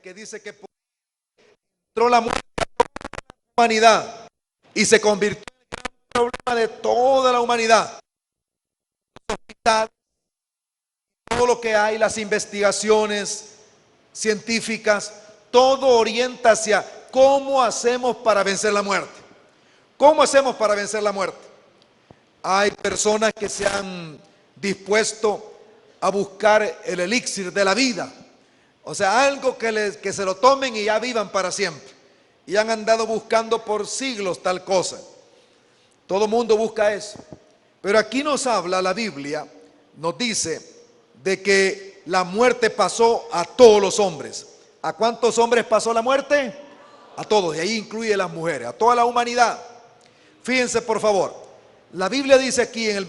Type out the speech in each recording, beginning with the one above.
que dice que entró la muerte a la humanidad y se convirtió en el gran problema de toda la humanidad. Todo lo que hay, las investigaciones científicas, todo orienta hacia cómo hacemos para vencer la muerte. ¿Cómo hacemos para vencer la muerte? Hay personas que se han dispuesto a buscar el elixir de la vida. O sea, algo que se lo tomen y ya vivan para siempre. Y han andado buscando por siglos tal cosa. Todo mundo busca eso. Pero aquí nos habla la Biblia, nos dice de que la muerte pasó a todos los hombres. ¿A cuántos hombres pasó la muerte? A todos, y ahí incluye a las mujeres, a toda la humanidad. Fíjense por favor, la Biblia dice aquí en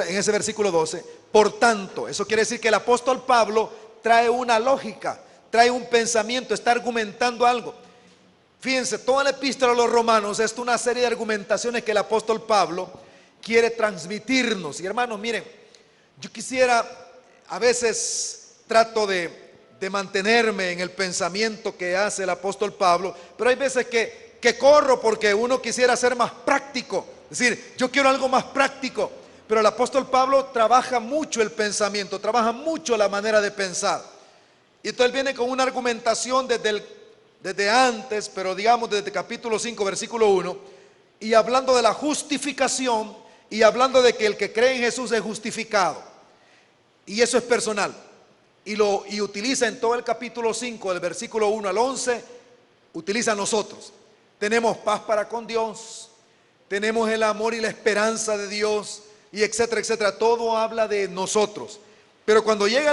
ese versículo 12, por tanto, eso quiere decir que el apóstol Pablo trae una lógica, trae un pensamiento, está argumentando algo. Fíjense, toda la epístola a los romanos es una serie de argumentaciones que el apóstol Pablo quiere transmitirnos. Y hermanos, miren, yo quisiera, a veces trato de mantenerme en el pensamiento que hace el apóstol Pablo, pero hay veces que corro porque uno quisiera ser más práctico, es decir, yo quiero algo más práctico, pero el apóstol Pablo trabaja mucho el pensamiento, trabaja mucho la manera de pensar, y entonces él viene con una argumentación desde antes, pero digamos desde capítulo 5, versículo 1, y hablando de la justificación, y hablando de que el que cree en Jesús es justificado, y eso es personal. Y utiliza en todo el capítulo 5, del versículo 1 al 11, utiliza nosotros. Tenemos paz para con Dios, tenemos el amor y la esperanza de Dios, y etcétera, etcétera. Todo habla de nosotros. Pero cuando llega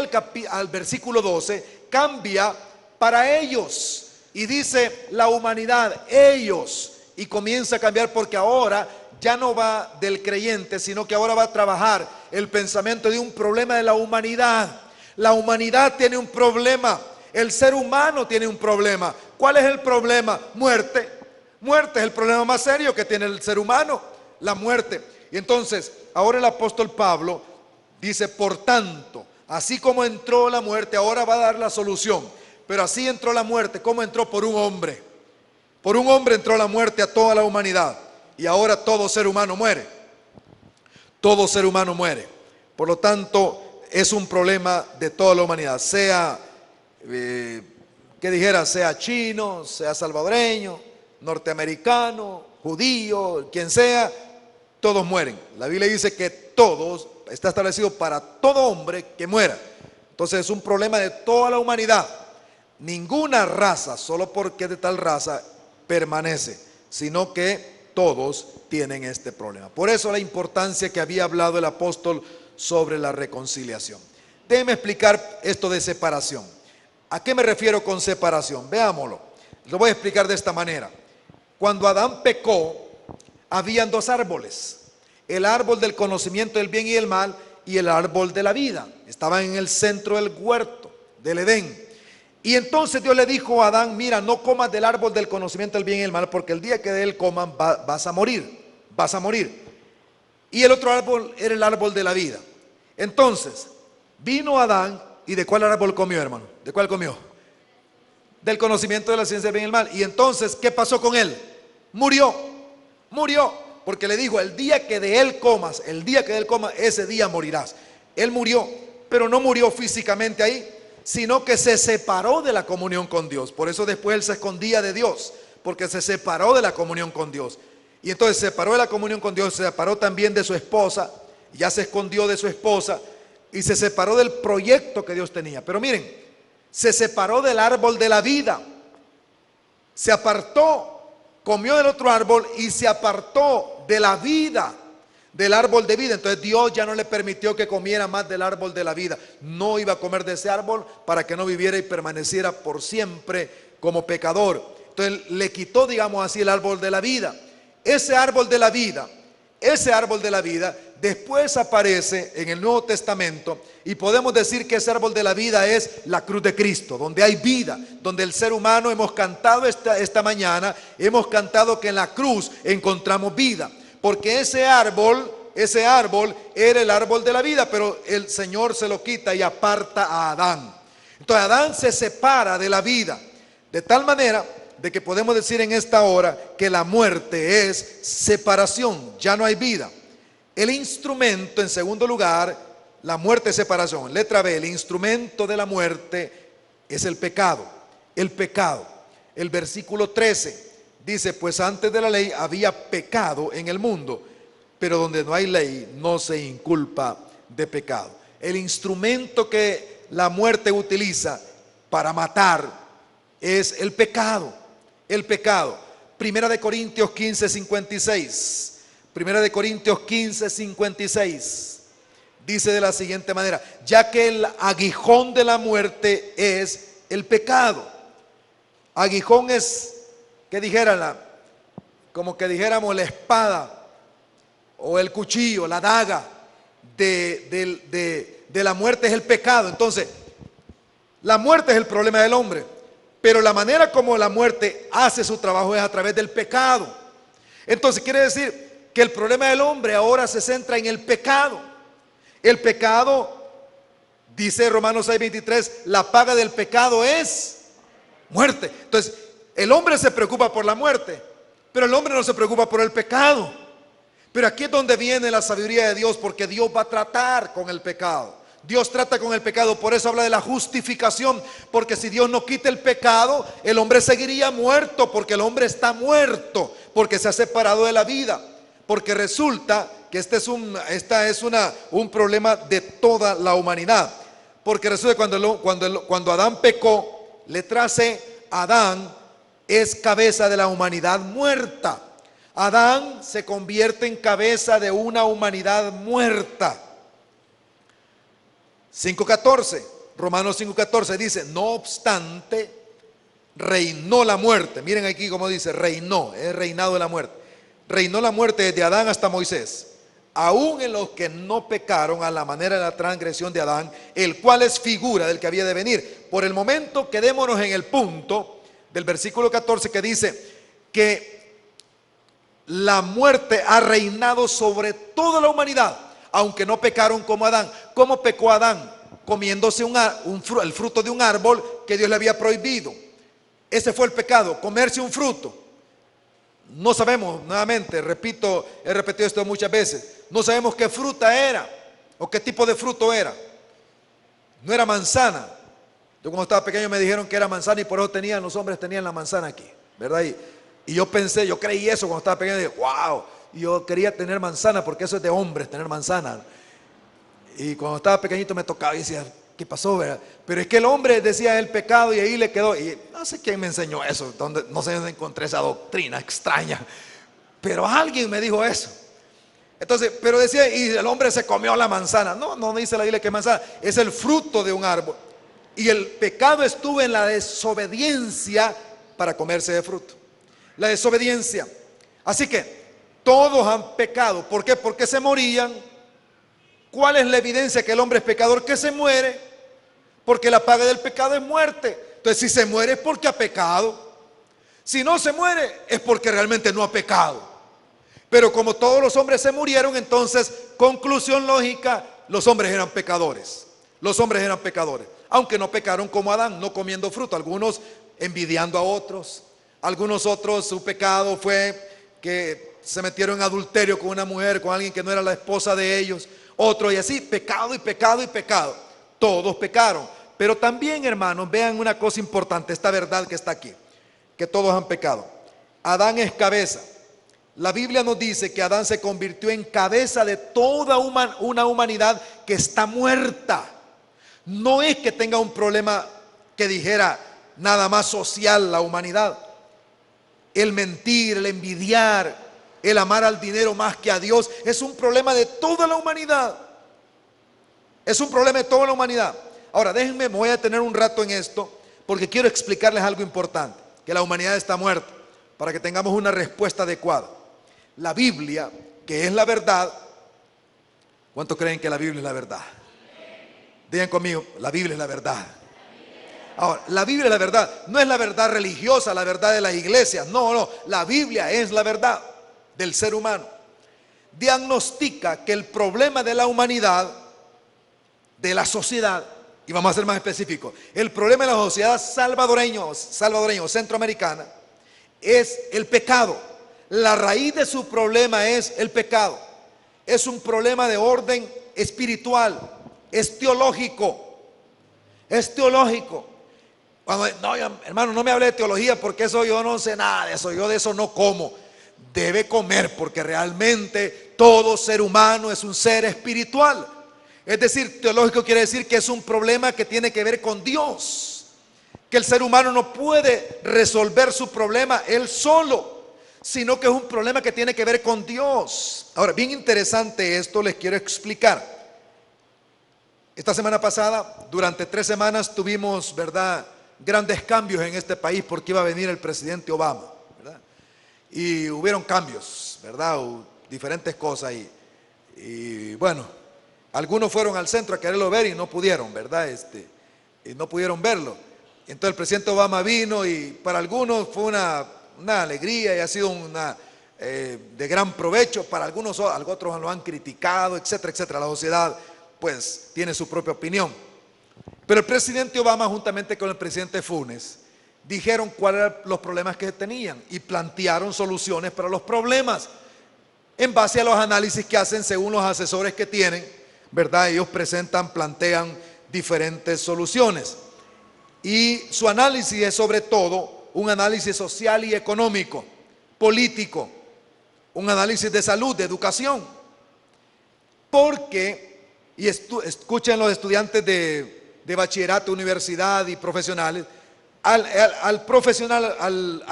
al versículo 12, cambia para ellos, y dice la humanidad, ellos, y comienza a cambiar porque ahora ya no va del creyente, sino que ahora va a trabajar el pensamiento de un problema de la humanidad. La humanidad tiene un problema, el ser humano tiene un problema. ¿Cuál es el problema? Muerte. Muerte es el problema más serio que tiene el ser humano, la muerte. Y entonces, ahora el apóstol Pablo dice, por tanto, así como entró la muerte, ahora va a dar la solución. Pero así entró la muerte, ¿cómo entró? Por un hombre. Por un hombre entró la muerte a toda la humanidad. Y ahora todo ser humano muere. Todo ser humano muere. Por lo tanto, es un problema de toda la humanidad. Sea, sea chino, sea salvadoreño, norteamericano, judío, quien sea, todos mueren. La Biblia dice que todos, está establecido para todo hombre que muera. Entonces es un problema de toda la humanidad. Ninguna raza, solo porque es de tal raza, permanece, sino que todos tienen este problema. Por eso la importancia que había hablado el apóstol sobre la reconciliación. Déjeme explicar esto de separación. ¿A qué me refiero con separación? Veámoslo. Lo voy a explicar de esta manera. Cuando Adán pecó, habían dos árboles: el árbol del conocimiento del bien y del mal y el árbol de la vida. Estaban en el centro del huerto del Edén. Y entonces Dios le dijo a Adán, mira, no comas del árbol del conocimiento del bien y el mal, porque el día que de él coman vas a morir, vas a morir. Y el otro árbol era el árbol de la vida. Entonces, vino Adán, ¿y de cuál árbol comió, hermano? ¿De cuál comió? Del conocimiento de la ciencia del bien y el mal. Y entonces, ¿qué pasó con él? Murió, porque le dijo, el día que de él comas, el día que de él comas, ese día morirás. Él murió, pero no murió físicamente ahí, sino que se separó de la comunión con Dios. Por eso después él se escondía de Dios, porque se separó de la comunión con Dios. Y entonces se separó de la comunión con Dios, se separó también de su esposa, ya se escondió de su esposa y se separó del proyecto que Dios tenía. Pero miren, se separó del árbol de la vida, se apartó, comió del otro árbol y se apartó de la vida, del árbol de vida. Entonces Dios ya no le permitió que comiera más del árbol de la vida. No iba a comer de ese árbol para que no viviera y permaneciera por siempre como pecador. Entonces le quitó, digamos así, el árbol de la vida. Ese árbol de la vida después aparece en el Nuevo Testamento, y podemos decir que ese árbol de la vida es la cruz de Cristo, donde hay vida, donde el ser humano, hemos cantado esta mañana, hemos cantado que en la cruz encontramos vida, porque ese árbol era el árbol de la vida, pero el Señor se lo quita y aparta a Adán. Entonces Adán se separa de la vida, De tal manera de que podemos decir en esta hora que la muerte es separación, ya no hay vida. El instrumento, en segundo lugar, la muerte es separación. Letra B, el instrumento de la muerte es el pecado. El pecado. El versículo 13 dice, pues antes de la ley había pecado en el mundo, pero donde no hay ley no se inculpa de pecado. El instrumento que la muerte utiliza para matar es el pecado. El pecado. Primera de Corintios 15:56. Primera de Corintios 15:56. Dice de la siguiente manera, ya que el aguijón de la muerte es el pecado. Aguijón es, que dijera, como que dijéramos la espada o el cuchillo, la daga de la muerte es el pecado. Entonces, la muerte es el problema del hombre, pero la manera como la muerte hace su trabajo es a través del pecado. Entonces quiere decir que el problema del hombre ahora se centra en el pecado. El pecado, dice Romanos 6:23, la paga del pecado es muerte. Entonces, el hombre se preocupa por la muerte, pero el hombre no se preocupa por el pecado. Pero aquí es donde viene la sabiduría de Dios, porque Dios va a tratar con el pecado. Dios trata con el pecado, por eso habla de la justificación, porque si Dios no quita el pecado, el hombre seguiría muerto, porque el hombre está muerto, porque se ha separado de la vida, porque resulta que este es un problema de toda la humanidad, porque resulta que cuando Adán pecó, letra C, Adán es cabeza de la humanidad muerta. Adán se convierte en cabeza de una humanidad muerta. 5:14, Romanos 5:14 dice, no obstante, reinó la muerte. Miren aquí como dice, reinó, es reinado de la muerte. Reinó la muerte desde Adán hasta Moisés, aún en los que no pecaron a la manera de la transgresión de Adán, el cual es figura del que había de venir. Por el momento quedémonos en el punto del versículo 14 que dice que la muerte ha reinado sobre toda la humanidad, aunque no pecaron como Adán. ¿Cómo pecó Adán? Comiéndose el fruto de un árbol que Dios le había prohibido. Ese fue el pecado, comerse un fruto. No sabemos, nuevamente, repito, he repetido esto muchas veces, no sabemos qué fruta era o qué tipo de fruto era. No era manzana. Yo cuando estaba pequeño me dijeron que era manzana y por eso los hombres tenían la manzana aquí, ¿verdad? Y yo creí eso cuando estaba pequeño y dije, wow, yo quería tener manzana porque eso es de hombres, tener manzana. Y cuando estaba pequeñito me tocaba y decía, ¿qué pasó, verdad? Pero es que el hombre decía el pecado y ahí le quedó. Y no sé quién me enseñó eso, no sé dónde encontré esa doctrina extraña, pero alguien me dijo eso. Entonces, pero decía, y el hombre se comió la manzana. No dice la Biblia que manzana, es el fruto de un árbol. Y el pecado estuvo en la desobediencia para comerse de fruto. La desobediencia. Así que todos han pecado. ¿Por qué? Porque se morían. ¿Cuál es la evidencia que el hombre es pecador? Que se muere, porque la paga del pecado es muerte. Entonces, si se muere es porque ha pecado. Si no se muere es porque realmente no ha pecado. Pero como todos los hombres se murieron, entonces, conclusión lógica, los hombres eran pecadores. Los hombres eran pecadores, aunque no pecaron como Adán, no comiendo fruto. Algunos envidiando a otros, algunos otros, su pecado fue que se metieron en adulterio con una mujer, con alguien que no era la esposa de ellos. Otro y así, pecado y pecado y pecado. Todos pecaron. Pero también, hermanos, vean una cosa importante, esta verdad que está aquí, que todos han pecado. Adán es cabeza. La Biblia nos dice que Adán se convirtió en cabeza de toda una humanidad que está muerta. No es que tenga un problema que dijera nada más social la humanidad. El mentir, el envidiar, el amar al dinero más que a Dios, es un problema de toda la humanidad. Es un problema de toda la humanidad. Ahora, déjenme, me voy a detener un rato en esto, porque quiero explicarles algo importante, que la humanidad está muerta, para que tengamos una respuesta adecuada. La Biblia, que es la verdad, ¿cuántos creen que la Biblia es la verdad? Digan conmigo, la Biblia es la verdad. Ahora, la Biblia es la verdad, no es la verdad religiosa, la verdad de las iglesias, no, la Biblia es la verdad del ser humano. Diagnostica que el problema de la humanidad, de la sociedad, Y vamos a ser más específicos. El problema de la sociedad salvadoreño, centroamericana, es el pecado. La raíz de su problema es el pecado. Es un problema de orden espiritual, es teológico. Es teológico. No, hermano, no me hable de teología porque eso yo no sé nada de eso, yo de eso no como. Debe comer porque realmente todo ser humano es un ser espiritual. Es decir, teológico quiere decir que es un problema que tiene que ver con Dios, que el ser humano no puede resolver su problema él solo, sino que es un problema que tiene que ver con Dios. Ahora, bien interesante esto, les quiero explicar. Esta semana pasada, durante 3 semanas tuvimos, ¿verdad?, grandes cambios en este país porque iba a venir el presidente Obama, ¿verdad? Y hubieron cambios, ¿verdad? Diferentes cosas y bueno, algunos fueron al centro a quererlo ver y no pudieron, ¿verdad? Y no pudieron verlo. Entonces el presidente Obama vino y para algunos fue una alegría y ha sido de gran provecho. Para algunos, otros lo han criticado, etcétera, etcétera. La sociedad pues tiene su propia opinión. Pero el presidente Obama, juntamente con el presidente Funes, dijeron cuáles eran los problemas que tenían y plantearon soluciones para los problemas en base a los análisis que hacen según los asesores que tienen, ¿verdad? Ellos plantean diferentes soluciones. Y su análisis es sobre todo un análisis social y económico, político, un análisis de salud, de educación. Porque, y escuchen los estudiantes de bachillerato, universidad y profesionales, al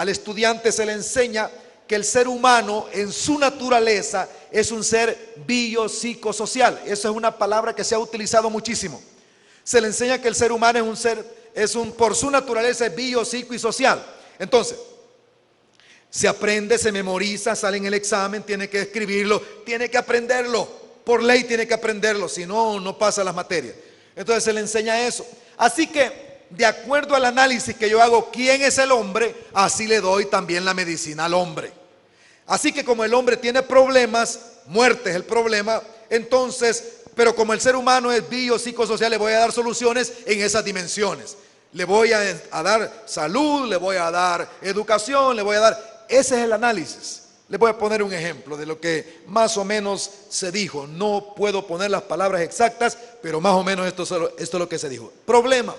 estudiante se le enseña que el ser humano en su naturaleza es un ser biopsicosocial. Esa es una palabra que se ha utilizado muchísimo. Se le enseña que el ser humano es un ser, por su naturaleza es biopsico y social. Entonces, se aprende, se memoriza, sale en el examen, tiene que escribirlo, tiene que aprenderlo. Por ley tiene que aprenderlo, si no, no pasa las materias. Entonces se le enseña eso. Así que, de acuerdo al análisis que yo hago, ¿quién es el hombre? Así le doy también la medicina al hombre. Así que como el hombre tiene problemas, muerte es el problema, entonces, pero como el ser humano es biopsicosocial, le voy a dar soluciones en esas dimensiones. Le voy a dar salud, le voy a dar educación, le voy a dar, ese es el análisis. Les voy a poner un ejemplo de lo que más o menos se dijo. No puedo poner las palabras exactas, pero más o menos esto es lo que se dijo. Problema,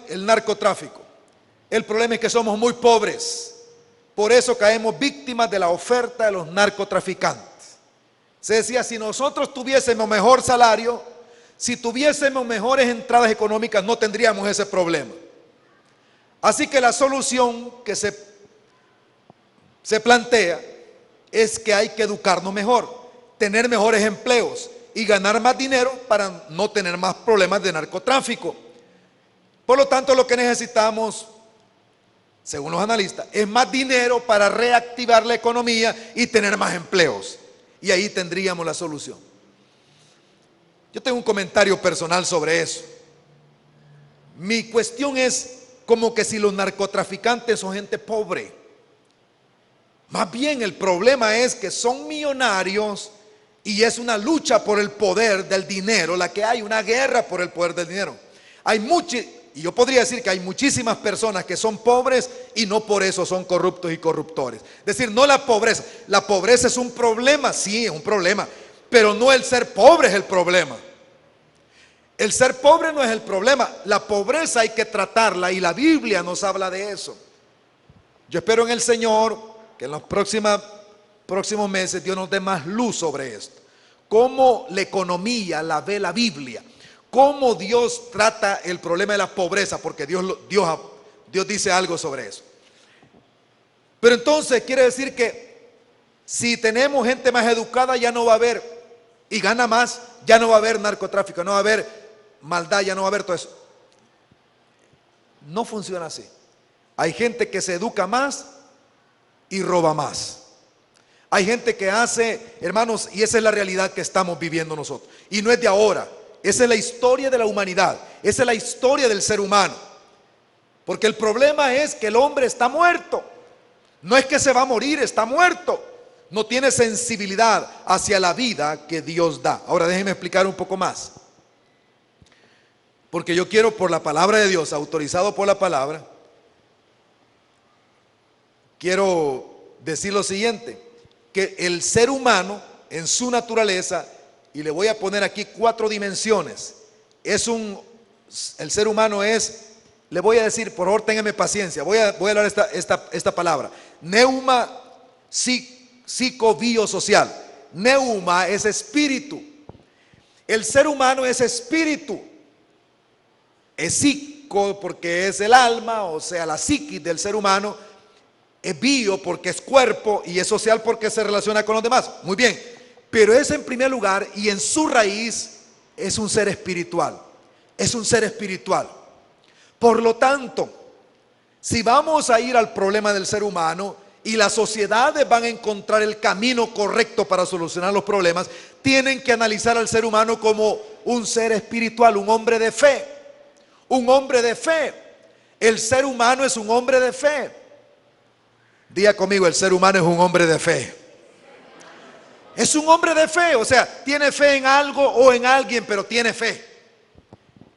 el narcotráfico. El problema es que somos muy pobres. Por eso caemos víctimas de la oferta de los narcotraficantes. Se decía, si nosotros tuviésemos mejor salario, si tuviésemos mejores entradas económicas, no tendríamos ese problema. Así que la solución que se plantea es que hay que educarnos mejor, tener mejores empleos y ganar más dinero para no tener más problemas de narcotráfico. Por lo tanto, lo que necesitamos, según los analistas, es más dinero para reactivar la economía y tener más empleos. Y ahí tendríamos la solución. Yo tengo un comentario personal sobre eso. Mi cuestión es como que si los narcotraficantes son gente pobre. Más bien el problema es que son millonarios y es una lucha por el poder del dinero, la que hay, una guerra por el poder del dinero. Y yo podría decir que hay muchísimas personas que son pobres y no por eso son corruptos y corruptores. Es decir, no la pobreza es un problema, sí, es un problema, pero no el ser pobre es el problema. El ser pobre no es el problema, la pobreza hay que tratarla y la Biblia nos habla de eso. Yo espero en el Señor que en los próximos meses Dios nos dé más luz sobre esto. Cómo la economía la ve la Biblia. Cómo Dios trata el problema de la pobreza, porque Dios dice algo sobre eso. Pero entonces quiere decir que si tenemos gente más educada ya no va a haber, y gana más, ya no va a haber narcotráfico, no va a haber maldad, ya no va a haber todo eso. No funciona así. Hay gente que se educa más y roba más. Hay gente que hace, hermanos, y esa es la realidad que estamos viviendo nosotros. Y no es de ahora. Esa es la historia de la humanidad. Esa es la historia del ser humano. Porque el problema es que el hombre está muerto. No es que se va a morir, está muerto. No tiene sensibilidad hacia la vida que Dios da. Ahora déjenme explicar un poco más. Porque yo quiero, por la palabra de Dios, autorizado por la palabra, quiero decir lo siguiente, que el ser humano en su naturaleza, y le voy a poner aquí 4 dimensiones, el ser humano es, le voy a decir, por favor ténganme paciencia, voy a hablar esta palabra, neuma psicobiosocial. Neuma es espíritu, el ser humano es espíritu, es psico porque es el alma, o sea la psiquis del ser humano, es bio porque es cuerpo y es social porque se relaciona con los demás. Muy bien, pero es en primer lugar y en su raíz es un ser espiritual. Es un ser espiritual. Por lo tanto, si vamos a ir al problema del ser humano y las sociedades van a encontrar el camino correcto para solucionar los problemas, tienen que analizar al ser humano como un ser espiritual, un hombre de fe. Un hombre de fe. El ser humano es un hombre de fe. Diga conmigo, el ser humano es un hombre de fe. Es un hombre de fe, o sea, tiene fe en algo o en alguien, pero tiene fe.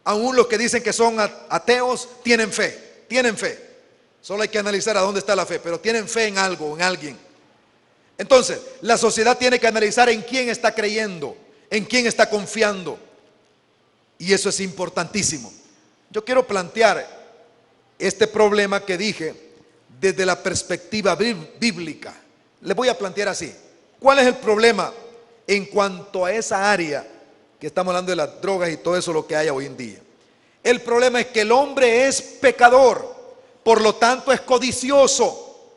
Aún los que dicen que son ateos, tienen fe, tienen fe. Solo hay que analizar a dónde está la fe, pero tienen fe en algo, en alguien. Entonces, la sociedad tiene que analizar en quién está creyendo, en quién está confiando. Y eso es importantísimo. Yo quiero plantear este problema que dije desde la perspectiva bíblica. Le voy a plantear así. ¿Cuál es el problema en cuanto a esa área que estamos hablando de las drogas y todo eso lo que hay hoy en día? El problema es que el hombre es pecador, por lo tanto es codicioso.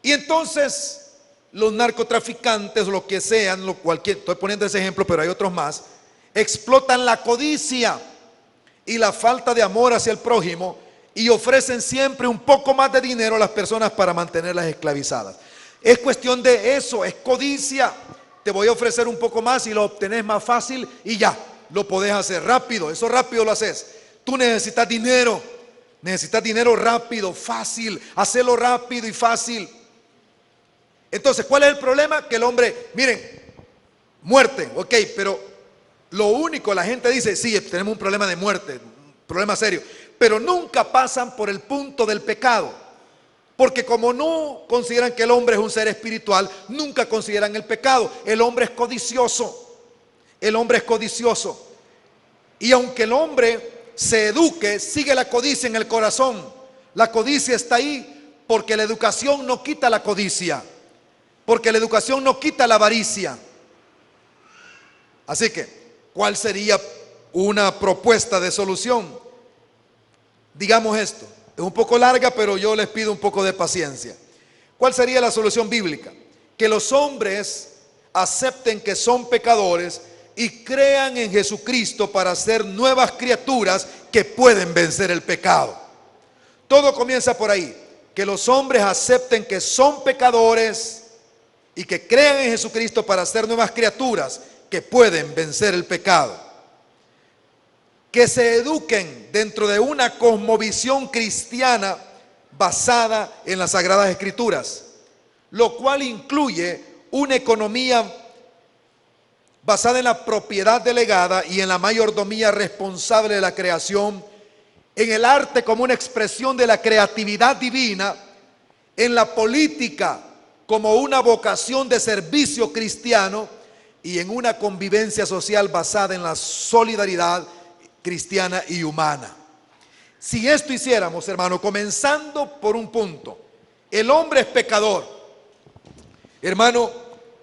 Y entonces los narcotraficantes, lo que sean, estoy poniendo ese ejemplo, pero hay otros más, explotan la codicia y la falta de amor hacia el prójimo y ofrecen siempre un poco más de dinero a las personas para mantenerlas esclavizadas. Es cuestión de eso, es codicia. Te voy a ofrecer un poco más y lo obtenés más fácil y ya, lo podés hacer rápido, eso rápido lo haces. Tú necesitas dinero rápido, fácil, hacerlo rápido y fácil. Entonces, ¿cuál es el problema? Que el hombre, miren, muerte, ok, pero lo único, la gente dice, sí, tenemos un problema de muerte, un problema serio, pero nunca pasan por el punto del pecado. Porque como no consideran que el hombre es un ser espiritual, nunca consideran el pecado. El hombre es codicioso. El hombre es codicioso. Y aunque el hombre se eduque, sigue la codicia en el corazón. La codicia está ahí porque la educación no quita la codicia. Porque la educación no quita la avaricia. Así que, ¿cuál sería una propuesta de solución? Digamos esto. Es un poco larga, pero yo les pido un poco de paciencia. ¿Cuál sería la solución bíblica? Que los hombres acepten que son pecadores y crean en Jesucristo para ser nuevas criaturas que pueden vencer el pecado. Todo comienza por ahí. Que los hombres acepten que son pecadores y que crean en Jesucristo para ser nuevas criaturas que pueden vencer el pecado. Que se eduquen dentro de una cosmovisión cristiana basada en las Sagradas Escrituras, lo cual incluye una economía basada en la propiedad delegada y en la mayordomía responsable de la creación, en el arte como una expresión de la creatividad divina, en la política como una vocación de servicio cristiano y en una convivencia social basada en la solidaridad cristiana y humana. Si esto hiciéramos, hermano, comenzando por un punto, el hombre es pecador. Hermano,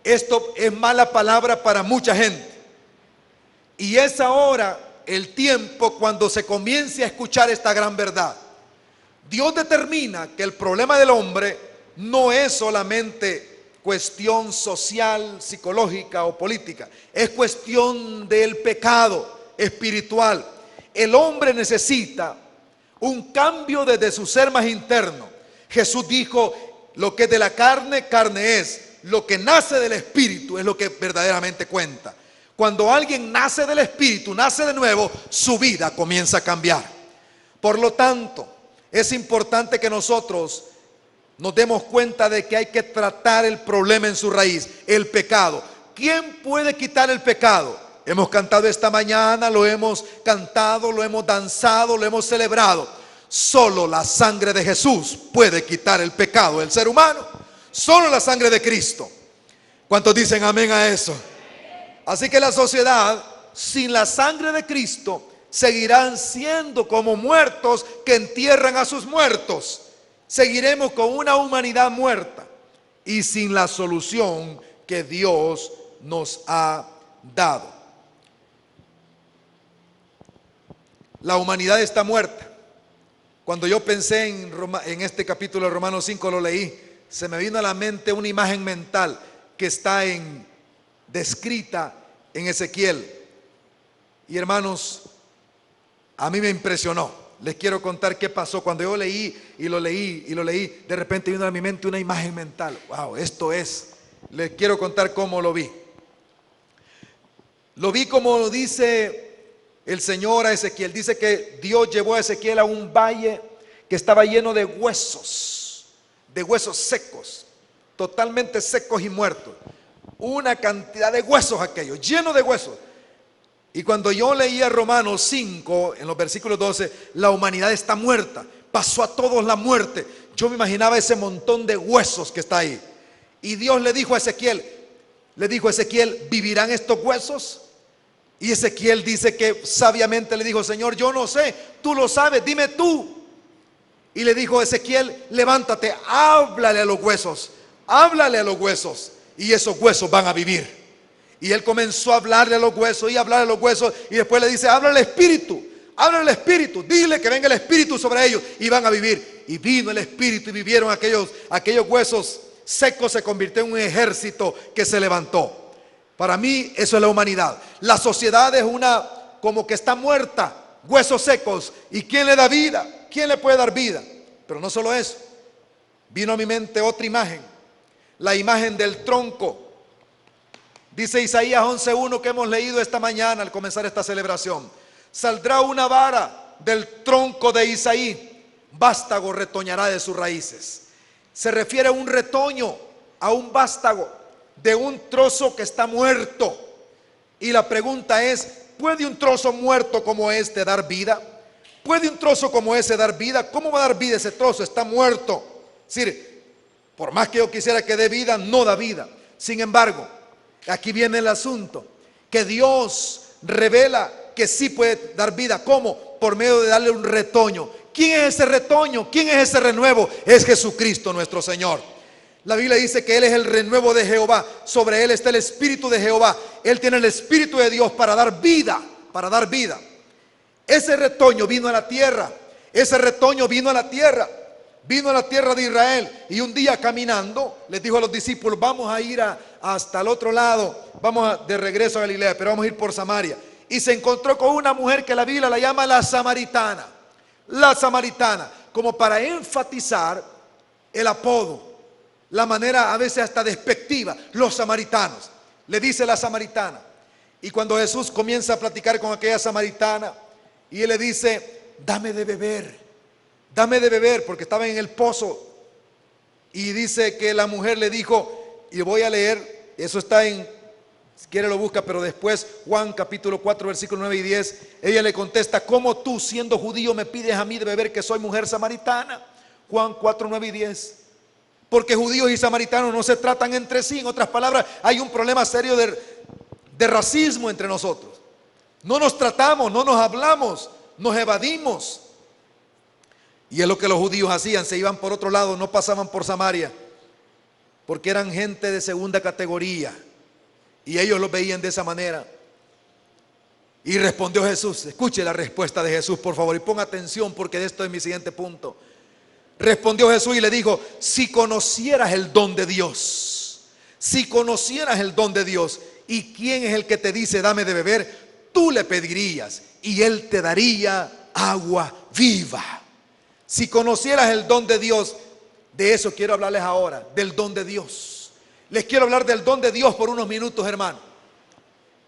esto es mala palabra para mucha gente. Y es ahora el tiempo cuando se comience a escuchar esta gran verdad. Dios determina que el problema del hombre no es solamente cuestión social, psicológica o política, es cuestión del pecado espiritual. El hombre necesita un cambio desde su ser más interno. Jesús dijo, lo que es de la carne, carne es. Lo que nace del espíritu es lo que verdaderamente cuenta. Cuando alguien nace del espíritu, nace de nuevo, su vida comienza a cambiar. Por lo tanto, es importante que nosotros nos demos cuenta de que hay que tratar el problema en su raíz, el pecado. ¿Quién puede quitar el pecado? Hemos cantado esta mañana, lo hemos cantado, lo hemos danzado, lo hemos celebrado. Solo la sangre de Jesús puede quitar el pecado del ser humano. Solo la sangre de Cristo. ¿Cuántos dicen amén a eso? Así que la sociedad, sin la sangre de Cristo, seguirán siendo como muertos que entierran a sus muertos. Seguiremos con una humanidad muerta y sin la solución que Dios nos ha dado. La humanidad está muerta. Cuando yo pensé en este capítulo de Romanos 5, lo leí, se me vino a la mente una imagen mental que está descrita en Ezequiel. Y hermanos, a mí me impresionó. Les quiero contar qué pasó. Cuando yo leí y lo leí y lo leí, de repente vino a mi mente una imagen mental. Wow, esto es. Les quiero contar cómo lo vi. Lo vi como dice el Señor a Ezequiel. Dice que Dios llevó a Ezequiel a un valle que estaba lleno de huesos secos, totalmente secos y muertos. Una cantidad de huesos aquellos, llenos de huesos. Y cuando yo leía Romanos 5, en los versículos 12, la humanidad está muerta, pasó a todos la muerte. Yo me imaginaba ese montón de huesos que está ahí. Y Dios le dijo a Ezequiel, ¿vivirán estos huesos? Y Ezequiel dice que sabiamente le dijo, Señor, yo no sé, tú lo sabes, dime tú. Y le dijo Ezequiel, levántate, háblale a los huesos, y esos huesos van a vivir. Y él comenzó a hablarle a los huesos y hablarle a los huesos, y después le dice, háblale al espíritu, dile que venga el espíritu sobre ellos y van a vivir. Y vino el espíritu y vivieron aquellos huesos secos, se convirtió en un ejército que se levantó. Para mí eso es la humanidad. La sociedad es como que está muerta, huesos secos. ¿Y quién le da vida? ¿Quién le puede dar vida? Pero no solo eso. Vino a mi mente otra imagen. La imagen del tronco. Dice Isaías 11:1 que hemos leído esta mañana al comenzar esta celebración. Saldrá una vara del tronco de Isaí, vástago retoñará de sus raíces. Se refiere a un retoño, a un vástago de un trozo que está muerto. Y la pregunta es, ¿puede un trozo muerto como este dar vida? ¿Puede un trozo como ese dar vida? ¿Cómo va a dar vida ese trozo? Está muerto. Es decir, por más que yo quisiera que dé vida, no da vida. Sin embargo, aquí viene el asunto, que Dios revela que sí puede dar vida. ¿Cómo? Por medio de darle un retoño. ¿Quién es ese retoño? ¿Quién es ese renuevo? Es Jesucristo nuestro Señor. La Biblia dice que Él es el renuevo de Jehová. Sobre Él está el Espíritu de Jehová. Él tiene el Espíritu de Dios para dar vida, Ese retoño vino a la tierra. Vino a la tierra de Israel. Y un día caminando, les dijo a los discípulos, vamos a ir hasta el otro lado. De regreso a Galilea, pero vamos a ir por Samaria. Y se encontró con una mujer que la Biblia la llama la samaritana. La samaritana, como para enfatizar el apodo. La manera a veces hasta despectiva, los samaritanos. Le dice la samaritana. Y cuando Jesús comienza a platicar con aquella samaritana, y él le dice, dame de beber, porque estaba en el pozo. Y dice que la mujer le dijo, y voy a leer, eso está si quiere lo busca, pero después Juan capítulo 4 versículos 9 y 10, ella le contesta, ¿cómo tú siendo judío me pides a mí de beber que soy mujer samaritana? Juan 4, 9 y 10. Porque judíos y samaritanos no se tratan entre sí. En otras palabras, hay un problema serio de racismo entre nosotros. No nos tratamos, no nos hablamos, nos evadimos. Y es lo que los judíos hacían, se iban por otro lado, no pasaban por Samaria, porque eran gente de segunda categoría. Y ellos los veían de esa manera. Y respondió Jesús. Escuche la respuesta de Jesús, por favor, y ponga atención, porque de esto es mi siguiente punto. Respondió Jesús y le dijo, si conocieras el don de Dios, y quién es el que te dice dame de beber, tú le pedirías y él te daría agua viva. Si conocieras el don de Dios, de eso quiero hablarles ahora, del don de Dios. Les quiero hablar del don de Dios por unos minutos, hermano.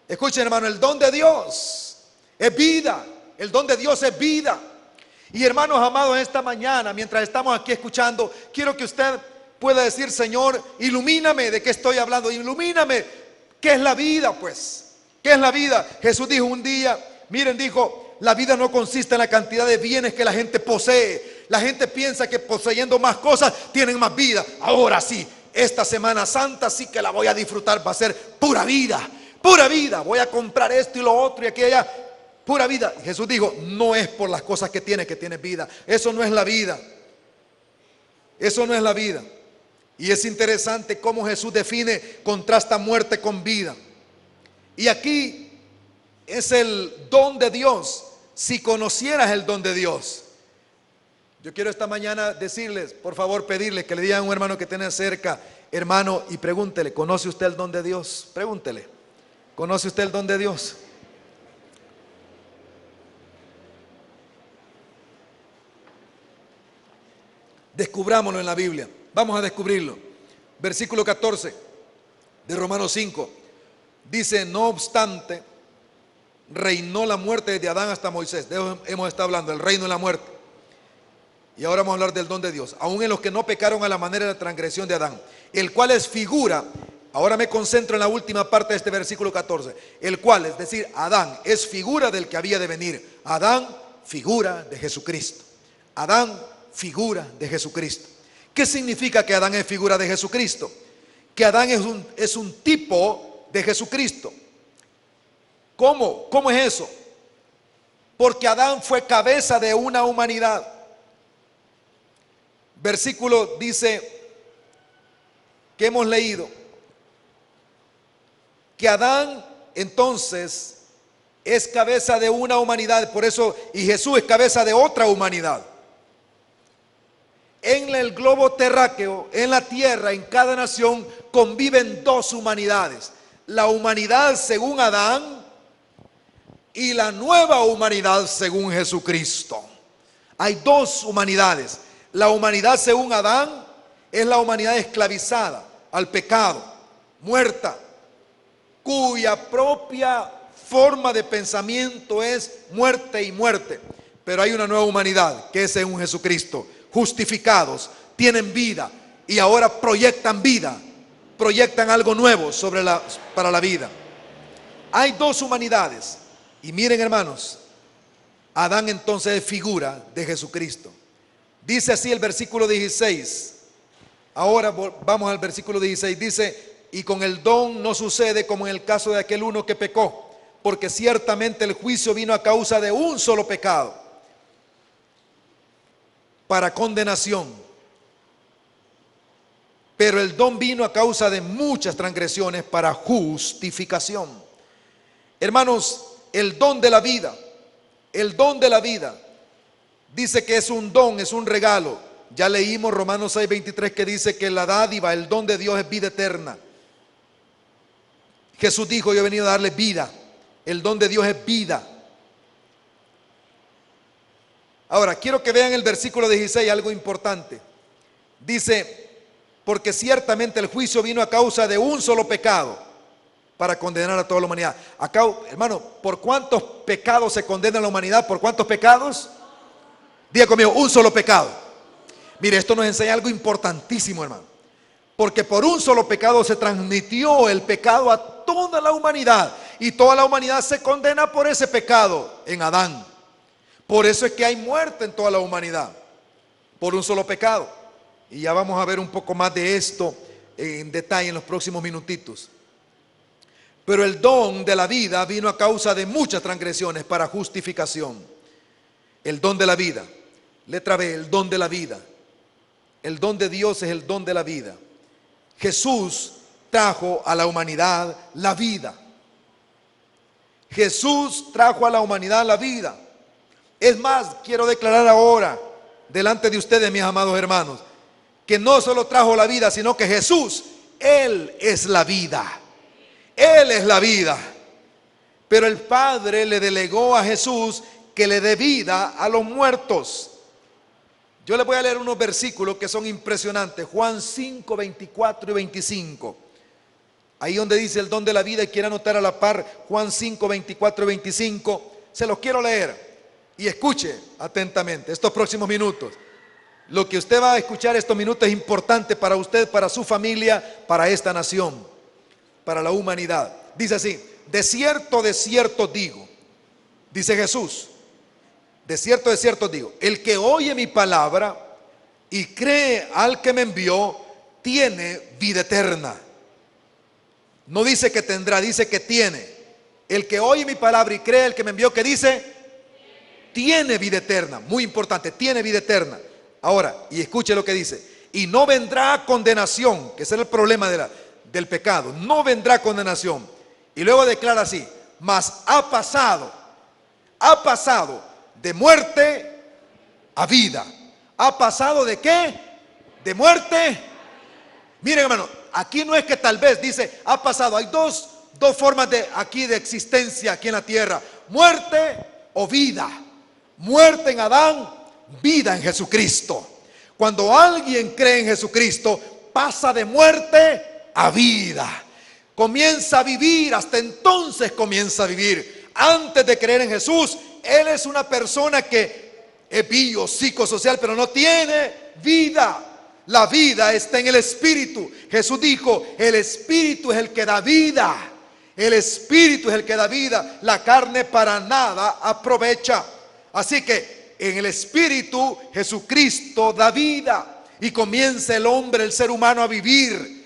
Escuchen, hermano, el don de Dios es vida. El don de Dios es vida. Y hermanos amados, esta mañana, mientras estamos aquí escuchando, quiero que usted pueda decir, Señor, ilumíname de qué estoy hablando, ilumíname qué es la vida, pues. ¿Qué es la vida? Jesús dijo un día, miren, dijo, la vida no consiste en la cantidad de bienes que la gente posee. La gente piensa que poseyendo más cosas tienen más vida. Ahora sí, esta Semana Santa sí que la voy a disfrutar, va a ser pura vida, pura vida. Voy a comprar esto y lo otro y aquí y allá, pura vida. Y Jesús dijo, no es por las cosas que tienes vida. Eso no es la vida. Eso no es la vida. Y es interesante cómo Jesús define, contrasta muerte con vida. Y aquí es el don de Dios. Si conocieras el don de Dios. Yo quiero esta mañana decirles, por favor, pedirles que le digan a un hermano que tiene cerca, hermano, y pregúntele, ¿conoce usted el don de Dios? Pregúntele, ¿conoce usted el don de Dios? Descubrámoslo en la Biblia. Vamos a descubrirlo. Versículo 14 de Romanos 5. Dice, no obstante, reinó la muerte desde Adán hasta Moisés. De eso hemos estado hablando, el reino de la muerte. Y ahora vamos a hablar del don de Dios. Aún en los que no pecaron a la manera de la transgresión de Adán, el cual es figura. Ahora me concentro en la última parte de este versículo 14. El cual, es decir, Adán, es figura del que había de venir. Adán, figura de Jesucristo. Adán, figura de Jesucristo. ¿Qué significa que Adán es figura de Jesucristo? Que Adán es un tipo de Jesucristo. ¿Cómo? ¿Cómo es eso? Porque Adán fue cabeza de una humanidad. Versículo dice que hemos leído que Adán entonces es cabeza de una humanidad, por eso, y Jesús es cabeza de otra humanidad. En el globo terráqueo, en la tierra, en cada nación conviven dos humanidades: la humanidad según Adán y la nueva humanidad según Jesucristo. Hay dos humanidades. La humanidad según Adán es la humanidad esclavizada al pecado, muerta, cuya propia forma de pensamiento es muerte y muerte. Pero hay una nueva humanidad que es según Jesucristo, justificados, tienen vida y ahora proyectan vida, proyectan algo nuevo para la vida. Hay dos humanidades. Y miren, hermanos, Adán entonces es figura de Jesucristo. Dice así el versículo 16. Ahora vamos al versículo 16. Dice, y con el don no sucede como en el caso de aquel uno que pecó, porque ciertamente el juicio vino a causa de un solo pecado, para condenación. Pero el don vino a causa de muchas transgresiones para justificación. Hermanos, el don de la vida, el don de la vida, dice que es un don, es un regalo. Ya leímos Romanos 6:23 que dice que la dádiva, el don de Dios es vida eterna. Jesús dijo, yo he venido a darles vida. El don de Dios es vida. Ahora, quiero que vean el versículo 16, algo importante. Dice, porque ciertamente el juicio vino a causa de un solo pecado, para condenar a toda la humanidad. Acá, hermano, ¿por cuántos pecados se condena a la humanidad? ¿Por cuántos pecados? Diga conmigo, un solo pecado. Mire, esto nos enseña algo importantísimo, hermano. Porque por un solo pecado se transmitió el pecado a toda la humanidad. Y toda la humanidad se condena por ese pecado en Adán. Por eso es que hay muerte en toda la humanidad, por un solo pecado. Y ya vamos a ver un poco más de esto en detalle en los próximos minutitos. Pero el don de la vida vino a causa de muchas transgresiones para justificación. El don de la vida. Letra B, el don de la vida. El don de Dios es el don de la vida. Jesús trajo a la humanidad la vida. Jesús trajo a la humanidad la vida. Es más, quiero declarar ahora, delante de ustedes, mis amados hermanos, que no solo trajo la vida, sino que Jesús, Él es la vida. Él es la vida. Pero el Padre le delegó a Jesús que le dé vida a los muertos. Yo les voy a leer unos versículos que son impresionantes. Juan 5, 24 y 25. Ahí donde dice el don de la vida, y quiero anotar a la par Juan 5, 24 y 25. Se los quiero leer. Y escuche atentamente estos próximos minutos. Lo que usted va a escuchar estos minutos es importante para usted, para su familia, para esta nación, para la humanidad. Dice así, de cierto digo, dice Jesús, de cierto digo, el que oye mi palabra y cree al que me envió, tiene vida eterna. No dice que tendrá, dice que tiene. El que oye mi palabra y cree al que me envió, ¿qué dice? Tiene vida eterna. Muy importante, tiene vida eterna. Ahora, y escuche lo que dice: y no vendrá condenación, que ese es el problema del pecado. No vendrá condenación. Y luego declara así: mas ha pasado de muerte a vida. ¿Ha pasado de qué? De muerte. Miren, hermano, aquí no es que tal vez dice ha pasado. Hay dos formas de existencia aquí en la tierra: muerte o vida. Muerte en Adán, vida en Jesucristo. Cuando alguien cree en Jesucristo, pasa de muerte a vida. Comienza a vivir, hasta entonces comienza a vivir. Antes de creer en Jesús, él es una persona que es biopsicosocial, pero no tiene vida. La vida está en el Espíritu. Jesús dijo: el Espíritu es el que da vida. El Espíritu es el que da vida. La carne para nada aprovecha. Así que en el Espíritu Jesucristo da vida y comienza el hombre, el ser humano, a vivir.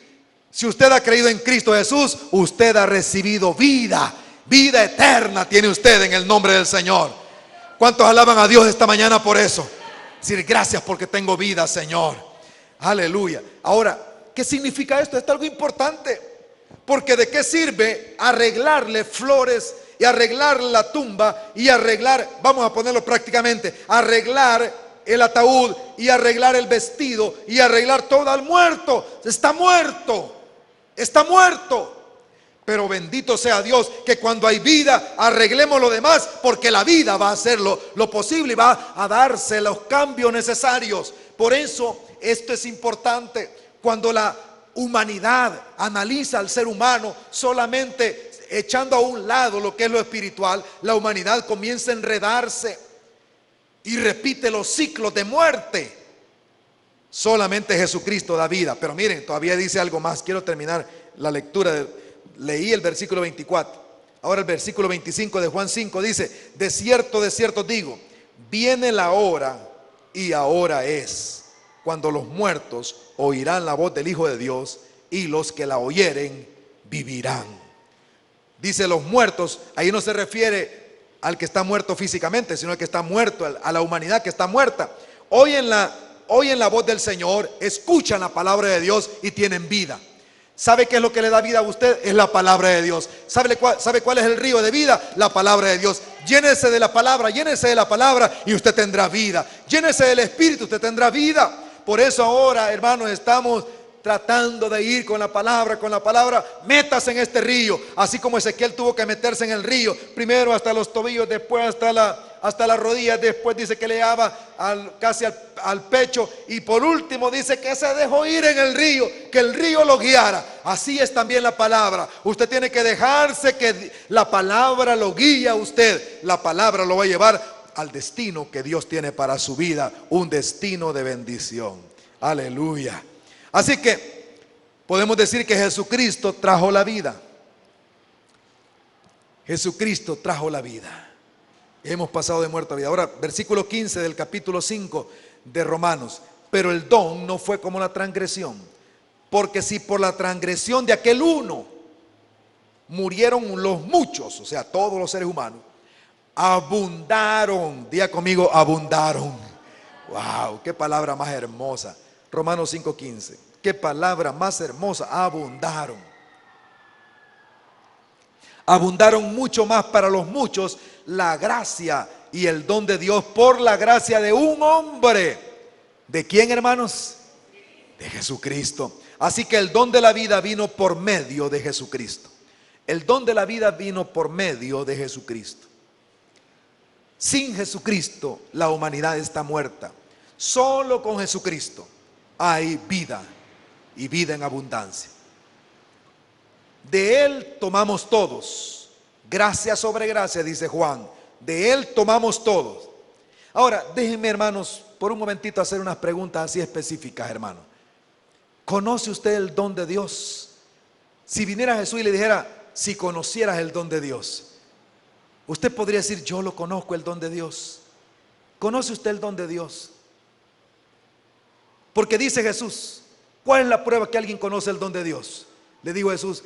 Si usted ha creído en Cristo Jesús, usted ha recibido vida. Vida eterna tiene usted en el nombre del Señor. ¿Cuántos alaban a Dios esta mañana por eso? Decir: gracias porque tengo vida, Señor. Aleluya. Ahora, ¿qué significa esto? Esto es algo importante. Porque ¿de qué sirve arreglarle flores y arreglar la tumba y arreglar, vamos a ponerlo prácticamente, arreglar el ataúd y arreglar el vestido y arreglar todo al muerto? Está muerto. Está muerto. Pero bendito sea Dios que cuando hay vida arreglemos lo demás, porque la vida va a hacer lo posible y va a darse los cambios necesarios. Por eso esto es importante. Cuando la humanidad analiza al ser humano solamente echando a un lado lo que es lo espiritual, la humanidad comienza a enredarse y repite los ciclos de muerte. Solamente Jesucristo da vida. Pero miren, todavía dice algo más. Quiero terminar la lectura. Leí el versículo 24. Ahora el versículo 25 de Juan 5 dice: de cierto digo, viene la hora, y ahora es, cuando los muertos oirán la voz del Hijo de Dios, y los que la oyeren vivirán. Dice los muertos, ahí no se refiere al que está muerto físicamente, sino al que está muerto, a la humanidad que está muerta. Oyen la voz del Señor, escuchan la palabra de Dios y tienen vida. ¿Sabe qué es lo que le da vida a usted? Es la palabra de Dios. ¿Sabe cuál es el río de vida? La palabra de Dios. Llénese de la palabra y usted tendrá vida. Llénese del Espíritu, usted tendrá vida. Por eso ahora, hermanos, estamos tratando de ir con la palabra. Métase en este río, así como Ezequiel tuvo que meterse en el río, primero hasta los tobillos, después hasta las rodillas, después dice que le daba casi al pecho, y por último dice que se dejó ir en el río, que el río lo guiara. Así es también la palabra. Usted tiene que dejarse que la palabra lo guíe a usted. La palabra lo va a llevar al destino que Dios tiene para su vida, un destino de bendición. Aleluya. Así que podemos decir que Jesucristo trajo la vida. Jesucristo trajo la vida. Hemos pasado de muerte a vida. Ahora, versículo 15 del capítulo 5 de Romanos. Pero el don no fue como la transgresión. Porque si por la transgresión de aquel uno murieron los muchos, o sea, todos los seres humanos, abundaron. Diga conmigo, abundaron. Wow, qué palabra más hermosa. Romanos 5:15. Qué palabra más hermosa. Abundaron. Abundaron mucho más para los muchos la gracia y el don de Dios por la gracia de un hombre. ¿De quién, hermanos? De Jesucristo. Así que el don de la vida vino por medio de Jesucristo. El don de la vida vino por medio de Jesucristo. Sin Jesucristo la humanidad está muerta. Solo con Jesucristo hay vida, y vida en abundancia. De Él tomamos todos, gracia sobre gracia, dice Juan. De Él tomamos todos. Ahora, déjenme, hermanos, por un momentito hacer unas preguntas así específicas, hermano. ¿Conoce usted el don de Dios? Si viniera Jesús y le dijera: si conocieras el don de Dios. Usted podría decir, yo lo conozco, el don de Dios. ¿Conoce usted el don de Dios? Porque dice Jesús, ¿cuál es la prueba que alguien conoce el don de Dios? Le digo a Jesús,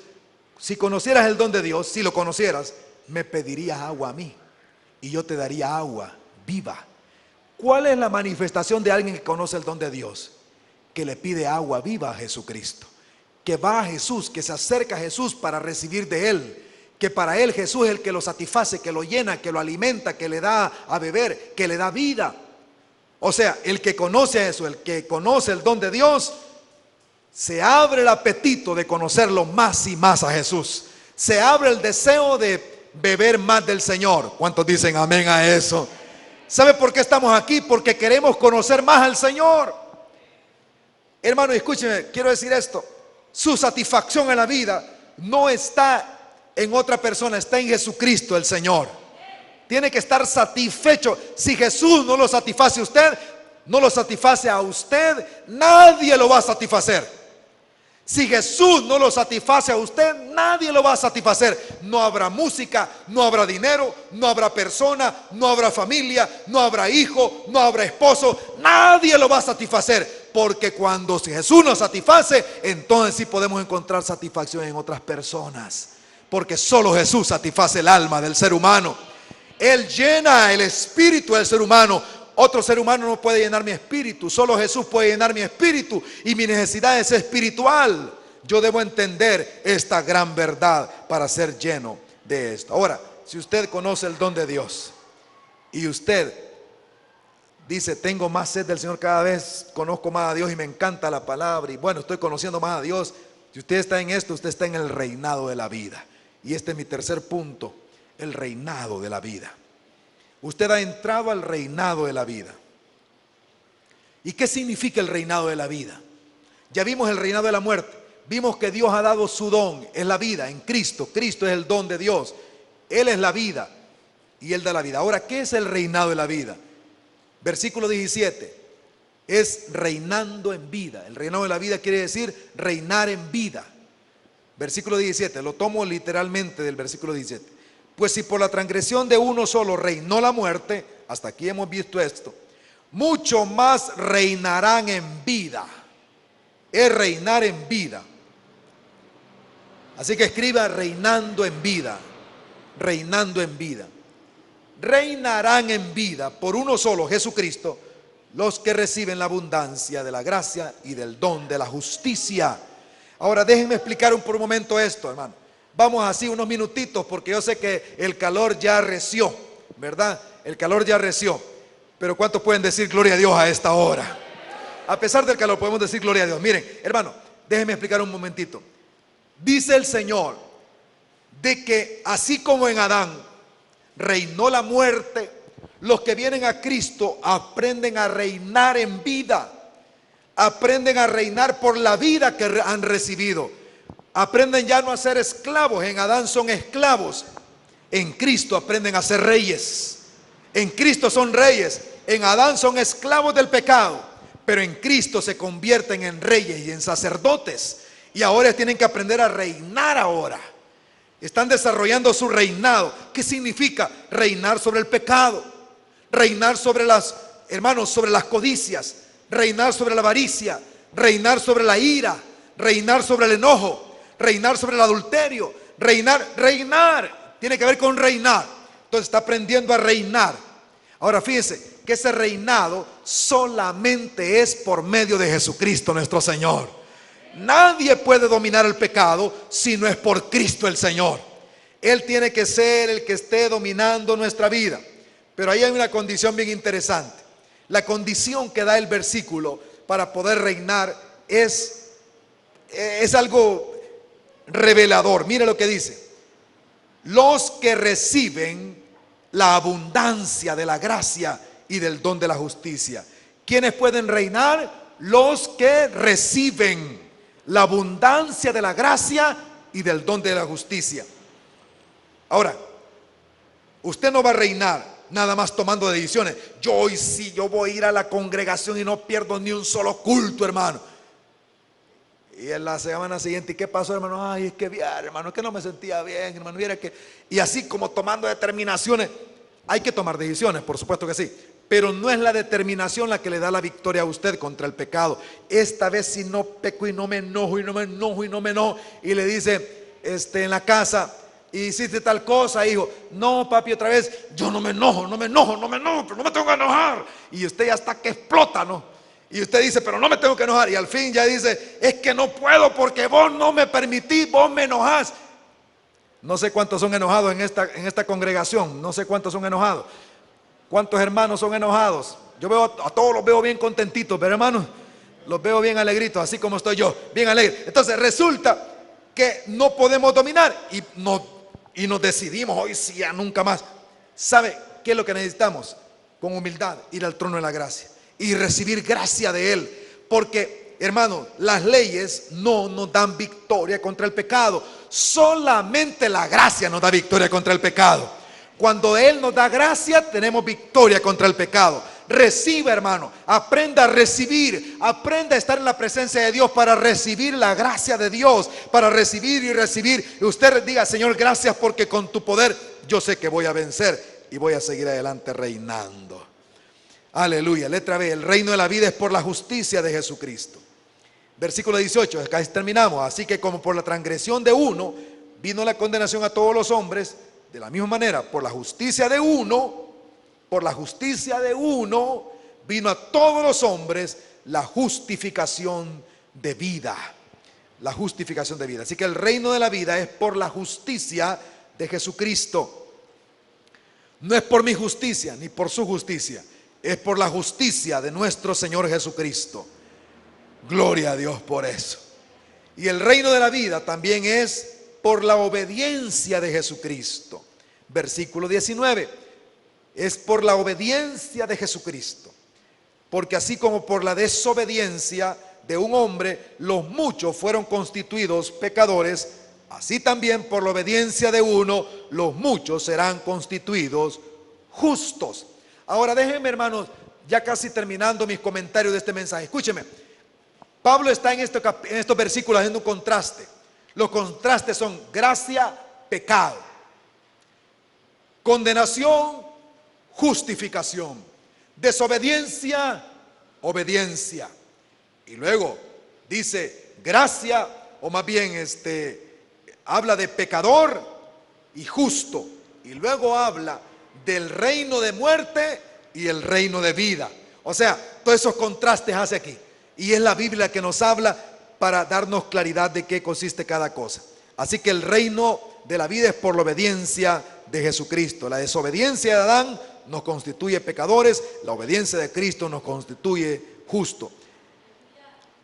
si conocieras el don de Dios, si lo conocieras, me pedirías agua a mí y yo te daría agua viva. ¿Cuál es la manifestación de alguien que conoce el don de Dios? Que le pide agua viva a Jesucristo, que va a Jesús, que se acerca a Jesús para recibir de Él, que para Él Jesús es el que lo satisface, que lo llena, que lo alimenta, que le da a beber, que le da vida. O sea, el que conoce a Jesús, el que conoce el don de Dios, se abre el apetito de conocerlo más y más a Jesús. Se abre el deseo de beber más del Señor. ¿Cuántos dicen amén a eso? ¿Sabe por qué estamos aquí? Porque queremos conocer más al Señor. Hermano, escúcheme, quiero decir esto. Su satisfacción en la vida no está en otra persona, está en Jesucristo el Señor. Tiene que estar satisfecho. Si Jesús no lo satisface a usted, no lo satisface a usted, nadie lo va a satisfacer. Si Jesús no lo satisface a usted, nadie lo va a satisfacer. No habrá música, no habrá dinero, no habrá persona, no habrá familia, no habrá hijo, no habrá esposo. Nadie lo va a satisfacer. Porque cuando Jesús nos satisface, entonces sí podemos encontrar satisfacción en otras personas. Porque solo Jesús satisface el alma del ser humano. Él llena el espíritu del ser humano. Otro ser humano no puede llenar mi espíritu. Solo Jesús puede llenar mi espíritu. Y mi necesidad es espiritual. Yo debo entender esta gran verdad para ser lleno de esto. Ahora, si usted conoce el don de Dios y usted dice, tengo más sed del Señor cada vez, conozco más a Dios y me encanta la palabra y bueno, estoy conociendo más a Dios. Si usted está en esto, usted está en el reinado de la vida. Y este es mi tercer punto, el reinado de la vida. Usted ha entrado al reinado de la vida. ¿Y qué significa el reinado de la vida? Ya vimos el reinado de la muerte. Vimos que Dios ha dado su don, es la vida en Cristo. Cristo es el don de Dios. Él es la vida y Él da la vida. Ahora, ¿qué es el reinado de la vida? Versículo 17. Es reinando en vida. El reinado de la vida quiere decir reinar en vida. Versículo 17, lo tomo literalmente del versículo 17. Pues si por la transgresión de uno solo reinó la muerte, hasta aquí hemos visto esto, mucho más reinarán en vida. Es reinar en vida. Así que escriba reinando en vida. Reinando en vida. Reinarán en vida por uno solo, Jesucristo, los que reciben la abundancia de la gracia y del don de la justicia. Ahora déjenme explicar por un momento esto, hermano. Vamos así unos minutitos porque yo sé que el calor ya arreció, ¿verdad? El calor ya arreció. Pero ¿cuántos pueden decir gloria a Dios a esta hora? A pesar del calor podemos decir gloria a Dios. Miren, hermano, déjenme explicar un momentito. Dice el Señor de que así como en Adán reinó la muerte, los que vienen a Cristo aprenden a reinar en vida. Aprenden a reinar por la vida que han recibido. Aprenden ya no a ser esclavos. En Adán son esclavos. En Cristo aprenden a ser reyes. En Cristo son reyes. En Adán son esclavos del pecado. Pero en Cristo se convierten en reyes y en sacerdotes. Y ahora tienen que aprender a reinar ahora. Están desarrollando su reinado. ¿Qué significa? Reinar sobre el pecado. Reinar sobre sobre las codicias. Reinar sobre la avaricia, reinar sobre la ira, reinar sobre el enojo, reinar sobre el adulterio, reinar, tiene que ver con reinar. Entonces está aprendiendo a reinar. Ahora fíjense que ese reinado solamente es por medio de Jesucristo nuestro Señor. Nadie puede dominar el pecado si no es por Cristo el Señor. Él tiene que ser el que esté dominando nuestra vida. Pero ahí hay una condición bien interesante. La condición que da el versículo para poder reinar es algo revelador. Mire lo que dice. Los que reciben la abundancia de la gracia y del don de la justicia. ¿Quiénes pueden reinar? Los que reciben la abundancia de la gracia y del don de la justicia. Ahora, usted no va a reinar nada más tomando decisiones. Yo hoy sí, yo voy a ir a la congregación y no pierdo ni un solo culto, hermano. Y en la semana siguiente, ¿y qué pasó, hermano? Ay, es que viera, hermano, es que no me sentía bien, hermano, viera que... Y así como tomando determinaciones. Hay que tomar decisiones, por supuesto que sí, pero no es la determinación la que le da la victoria a usted contra el pecado. Esta vez si no peco y no me enojo y no me enojo y no me enojo, y le dice en la casa: hiciste tal cosa, hijo. No, papi, otra vez. Yo no me enojo, no me enojo, no me enojo, pero no me tengo que enojar. Y usted ya está que explota, ¿no? Y usted dice: pero no me tengo que enojar. Y al fin ya dice: es que no puedo porque vos no me permitís, vos me enojás. No sé cuántos son enojados en esta congregación. No sé cuántos son enojados. ¿Cuántos hermanos son enojados? Yo veo a todos, los veo bien contentitos, pero hermanos, los veo bien alegritos, así como estoy yo, bien alegre. Entonces resulta que no podemos dominar y nos decidimos hoy sí, ya nunca más. ¿Sabe qué es lo que necesitamos? Con humildad ir al trono de la gracia y recibir gracia de Él. Porque, hermano, las leyes no nos dan victoria contra el pecado. Solamente la gracia nos da victoria contra el pecado. Cuando Él nos da gracia, tenemos victoria contra el pecado. Reciba, hermano, aprenda a recibir, aprenda a estar en la presencia de Dios para recibir la gracia de Dios, para recibir y recibir. Y usted diga: Señor, gracias porque con tu poder yo sé que voy a vencer y voy a seguir adelante reinando. Aleluya. Letra B: el reino de la vida es por la justicia de Jesucristo. Versículo 18, acá terminamos. Así que como por la transgresión de uno vino la condenación a todos los hombres, de la misma manera, por la justicia de uno vino a todos los hombres la justificación de vida. La justificación de vida. Así que el reino de la vida es por la justicia de Jesucristo. No es por mi justicia ni por su justicia, es por la justicia de nuestro Señor Jesucristo. Gloria a Dios por eso. Y el reino de la vida también es por la obediencia de Jesucristo. Versículo 19: es por la obediencia de Jesucristo. Porque así como por la desobediencia de un hombre los muchos fueron constituidos pecadores, así también por la obediencia de uno los muchos serán constituidos justos. Ahora déjenme, hermanos, ya casi terminando mis comentarios de este mensaje. Escúcheme, Pablo está en estos versículos haciendo un contraste. Los contrastes son gracia, pecado; condenación, justificación; desobediencia, obediencia. Y luego dice gracia, o más bien habla de pecador y justo. Y luego habla del reino de muerte y el reino de vida. O sea, todos esos contrastes hace aquí. Y es la Biblia que nos habla para darnos claridad de qué consiste cada cosa. Así que el reino de la vida es por la obediencia de Jesucristo. La desobediencia de Adán nos constituye pecadores, la obediencia de Cristo nos constituye justos.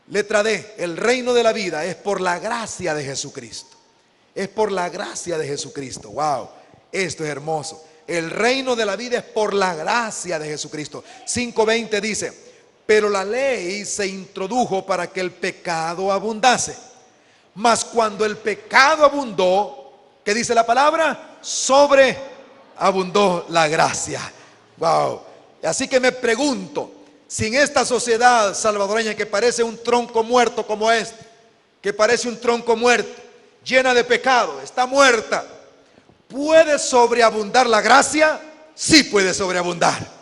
Letra D: el reino de la vida es por la gracia de Jesucristo. Es por la gracia de Jesucristo. Wow, esto es hermoso. El reino de la vida es por la gracia de Jesucristo. 5:20 dice: pero la ley se introdujo para que el pecado abundase. Mas cuando el pecado abundó, ¿qué dice la palabra? Sobreabundó la gracia. Wow. Así que me pregunto, si en esta sociedad salvadoreña que parece un tronco muerto como este, que parece un tronco muerto, llena de pecado, está muerta, ¿puede sobreabundar la gracia? Sí puede sobreabundar.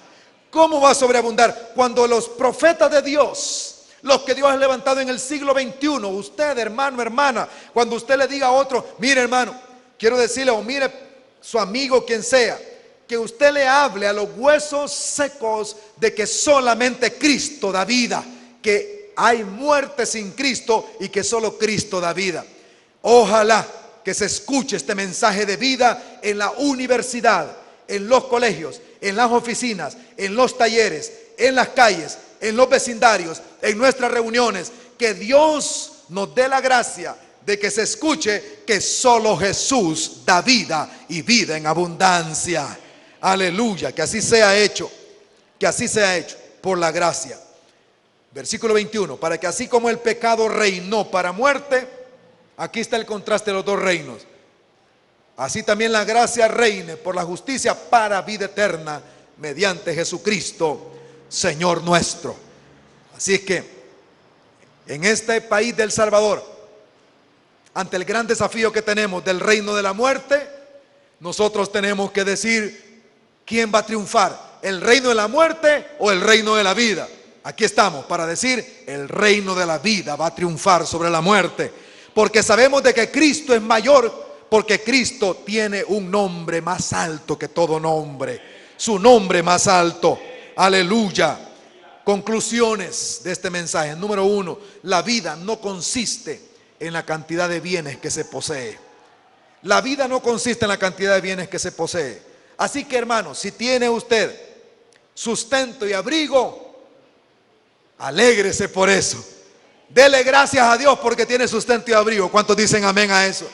¿Cómo va a sobreabundar? Cuando los profetas de Dios, los que Dios ha levantado en el siglo XXI, usted, hermano, hermana, cuando usted le diga a otro: mire, hermano, quiero decirle, o mire, su amigo, quien sea, que usted le hable a los huesos secos de que solamente Cristo da vida, que hay muerte sin Cristo y que solo Cristo da vida. Ojalá que se escuche este mensaje de vida en la universidad, en los colegios, en las oficinas, en los talleres, en las calles, en los vecindarios, en nuestras reuniones. Que Dios nos dé la gracia de que se escuche que solo Jesús da vida y vida en abundancia. Aleluya, que así sea hecho, que así sea hecho por la gracia. Versículo 21: para que así como el pecado reinó para muerte, aquí está el contraste de los dos reinos, así también la gracia reine por la justicia para vida eterna mediante Jesucristo, Señor nuestro. Así es que En este país de El Salvador, ante el gran desafío que tenemos del reino de la muerte, nosotros tenemos que decir quién va a triunfar, el reino de la muerte o el reino de la vida. Aquí estamos para decir el reino de la vida va a triunfar sobre la muerte, porque sabemos de que Cristo es mayor, porque Cristo tiene un nombre más alto que todo nombre, su nombre más alto. Aleluya. Conclusiones de este mensaje. Número 1, la vida no consiste en la cantidad de bienes que se posee. La vida no consiste en la cantidad de bienes que se posee. Así que, hermanos, si tiene usted sustento y abrigo, alégrese por eso. Dele gracias a Dios porque tiene sustento y abrigo. ¿Cuántos dicen amén a eso?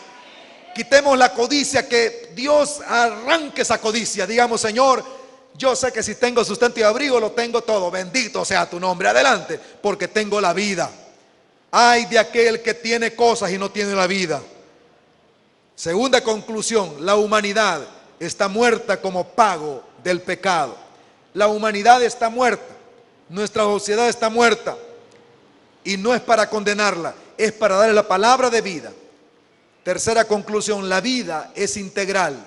Quitemos la codicia, que Dios arranque esa codicia. Digamos: Señor, yo sé que si tengo sustento y abrigo, lo tengo todo. Bendito sea tu nombre. Adelante, porque tengo la vida. Ay de aquel que tiene cosas y no tiene la vida. Segunda conclusión: la humanidad está muerta como pago del pecado. La humanidad está muerta. Nuestra sociedad está muerta. Y no es para condenarla, es para darle la palabra de vida. Tercera conclusión: la vida es integral.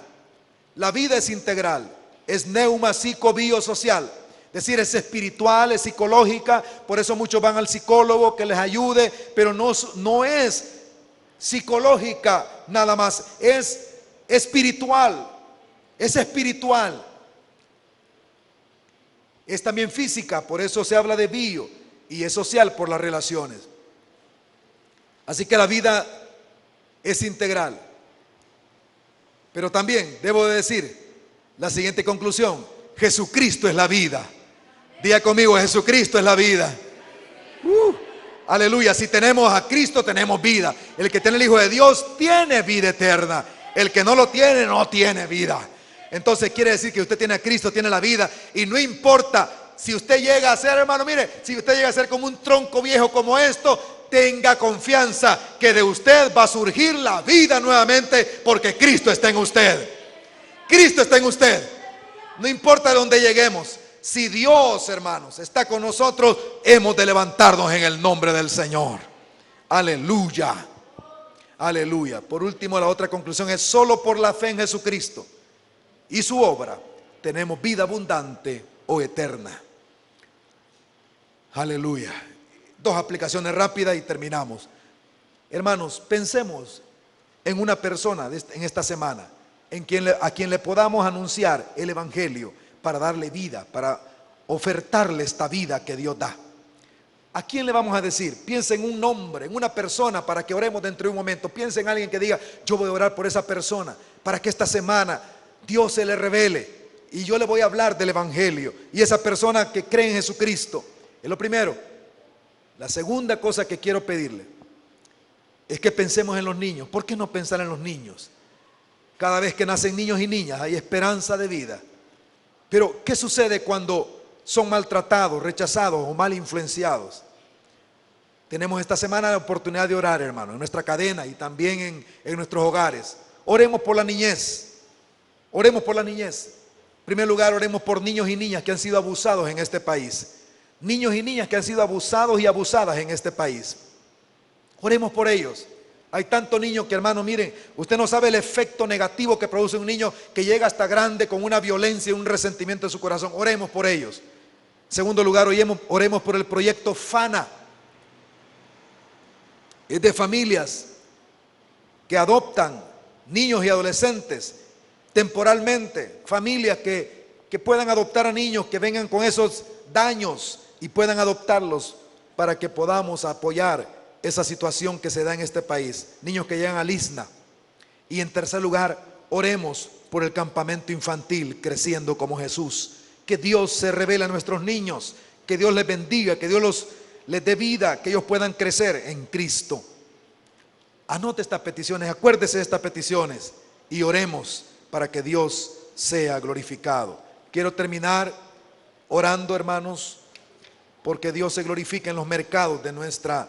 La vida es integral. Es neuma, psico, biosocial. Es decir, es espiritual, es psicológica. Por eso muchos van al psicólogo que les ayude, pero no es psicológica nada más. Es espiritual. Es espiritual. Es también física, por eso se habla de bio. Y es social por las relaciones. Así que la vida es integral. Pero también debo de decir la siguiente conclusión: Jesucristo es la vida. Diga conmigo: Jesucristo es la vida. Aleluya. Si tenemos a Cristo, tenemos vida. El que tiene el Hijo de Dios tiene vida eterna. El que no lo tiene, no tiene vida. Entonces quiere decir que usted tiene a Cristo, tiene la vida. Y no importa si usted llega a ser, hermano, mire, si usted llega a ser como un tronco viejo como esto, tenga confianza que de usted va a surgir la vida nuevamente, porque Cristo está en usted. Cristo está en usted. No importa de dónde lleguemos. Si Dios, hermanos, está con nosotros, hemos de levantarnos en el nombre del Señor. Aleluya. Aleluya. Por último, la otra conclusión es: solo por la fe en Jesucristo y su obra tenemos vida abundante o eterna. Aleluya. Dos aplicaciones rápidas y terminamos. Hermanos, pensemos en una persona en esta semana a quien le podamos anunciar el evangelio para darle vida, para ofertarle esta vida que Dios da. ¿A quién le vamos a decir? Piensa en un nombre, en una persona, para que oremos dentro de un momento. Piensa en alguien que diga: yo voy a orar por esa persona, para que esta semana Dios se le revele y yo le voy a hablar del evangelio, y esa persona que cree en Jesucristo. Es lo primero. La segunda cosa que quiero pedirle es que pensemos en los niños. ¿Por qué no pensar en los niños? Cada vez que nacen niños y niñas hay esperanza de vida. Pero ¿qué sucede cuando son maltratados, rechazados o mal influenciados? Tenemos esta semana la oportunidad de orar, hermano, en nuestra cadena y también en nuestros hogares. Oremos por la niñez. Oremos por la niñez. En primer lugar, oremos por niños y niñas que han sido abusados en este país. Niños y niñas que han sido abusados y abusadas en este país. Oremos por ellos. Hay tantos niños que, hermano, miren, usted no sabe el efecto negativo que produce un niño que llega hasta grande con una violencia y un resentimiento en su corazón. Oremos por ellos. En segundo lugar, oremos por el proyecto FANA. Es de familias que adoptan niños y adolescentes temporalmente. Familias que puedan adoptar a niños que vengan con esos daños y puedan adoptarlos para que podamos apoyar esa situación que se da en este país. Niños que llegan al ISNA. Y en tercer lugar, oremos por el campamento infantil Creciendo como Jesús. Que Dios se revele a nuestros niños, que Dios les bendiga, que Dios les dé vida, que ellos puedan crecer en Cristo. Anote estas peticiones, acuérdese de estas peticiones y oremos para que Dios sea glorificado. Quiero terminar orando, hermanos, porque Dios se glorifica en los mercados de nuestra